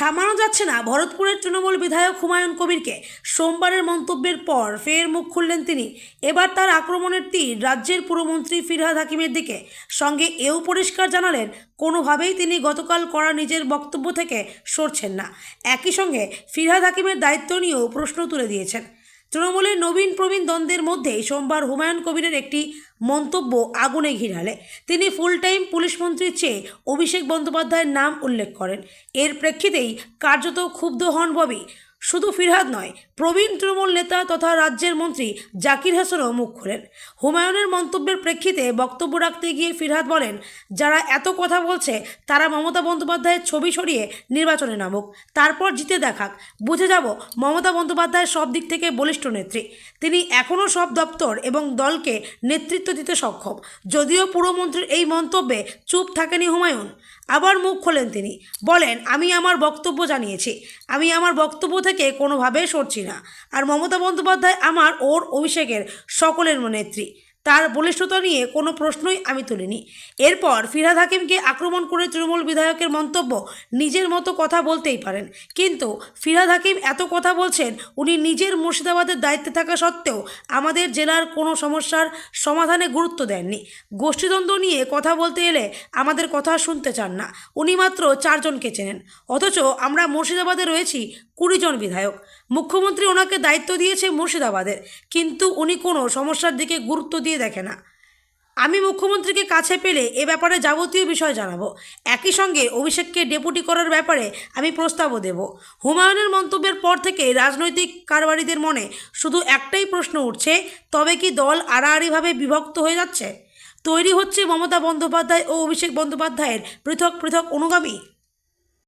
থামানো যাচ্ছে না ভরতপুরের তৃণমূল বিধায়ক হুমায়ুন কবিরকে। সোমবারের মন্তব্যের পর ফের মুখ খুললেন তিনি। এবার তার আক্রমণের তীর রাজ্যের পুরমন্ত্রী ফিরহাদ হাকিমের দিকে। সঙ্গে এও পরিষ্কার জানালেন কোনোভাবেই তিনি গতকাল করা নিজের বক্তব্য থেকে সরছেন না। একই সঙ্গে ফিরহাদ হাকিমের দায়িত্ব নিয়েও প্রশ্ন তুলে দিয়েছেন। তৃণমূলের নবীন প্রবীণ দ্বন্দ্বের মধ্যেই সোমবার হুমায়ুন কবিরের একটি মন্তব্য আগুনে ঘি ঢালে। তিনি ফুল টাইম পুলিশ মন্ত্রীর চেয়ে অভিষেক বন্দ্যোপাধ্যায়ের নাম উল্লেখ করেন। এর প্রেক্ষিতেই কার্যত ক্ষুব্ধ হন ববি। শুধু ফিরহাদ নয়, প্রবীণ তৃণমূল নেতা তথা রাজ্যের মন্ত্রী জাকির হাসানও মুখ খোলেন। হুমায়ুনের মন্তব্যের প্রেক্ষিতে বক্তব্য রাখতে গিয়ে ফিরহাদ বলেন, যারা এত কথা বলছে তারা মমতা বন্দ্যোপাধ্যায়ের ছবি সরিয়ে নির্বাচনে নামুক, তারপর জিতে দেখাক, বুঝে যাব মমতা বন্দ্যোপাধ্যায় সব দিক থেকে বলিষ্ঠ নেত্রী। তিনি এখনও সব দপ্তর এবং দলকে নেতৃত্ব দিতে সক্ষম। যদিও পুরমন্ত্রীর এই মন্তব্যে চুপ থাকেনি হুমায়ুন। আবার মুখ খোলেন তিনি, বলেন, আমি আমার বক্তব্য জানিয়েছি, আমি আমার বক্তব্য থেকে কোনোভাবে সরছি না। আর মমতা বন্দ্যোপাধ্যায় আমার ওর অভিষেকের সকলের নেত্রী, তার বলিষ্ঠতা নিয়ে কোনো প্রশ্নই আমি তুলিনি। এরপর ফিরহাদ হাকিমকে আক্রমণ করে তৃণমূল বিধায়কের মন্তব্য, নিজের মতো কথা বলতেই পারেন, কিন্তু ফিরহাদ হাকিম এত কথা বলছেন উনি নিজের মুর্শিদাবাদের দায়িত্বে থাকা সত্ত্বেও আমাদের জেলার কোনো সমস্যার সমাধানে গুরুত্ব দেননি। গোষ্ঠীদ্বন্দ্ব নিয়ে কথা বলতে এলে আমাদের কথা শুনতে চান না। উনি মাত্র 4 জনকে চেনেন, অথচ আমরা মুর্শিদাবাদে রয়েছি 20 জন বিধায়ক। মুখ্যমন্ত্রী ওনাকে দায়িত্ব দিয়েছে মুর্শিদাবাদের, কিন্তু উনি কোনো সমস্যার দিকে গুরুত্ব দিয়ে দেখে না। আমি মুখ্যমন্ত্রীকে কাছে পেলে এ ব্যাপারে যাবতীয় বিষয় জানাবো। একই সঙ্গে অভিষেককে ডেপুটি করার ব্যাপারে আমি প্রস্তাবও দেব। হুমায়ুনের মন্তব্যের পর থেকে রাজনৈতিক কারবারিদের মনে শুধু একটাই প্রশ্ন উঠছে, তবে কি দল আড়াআড়িভাবে বিভক্ত হয়ে যাচ্ছে? তৈরি হচ্ছে মমতা বন্দ্যোপাধ্যায় ও অভিষেক বন্দ্যোপাধ্যায়ের পৃথক পৃথক অনুগামী?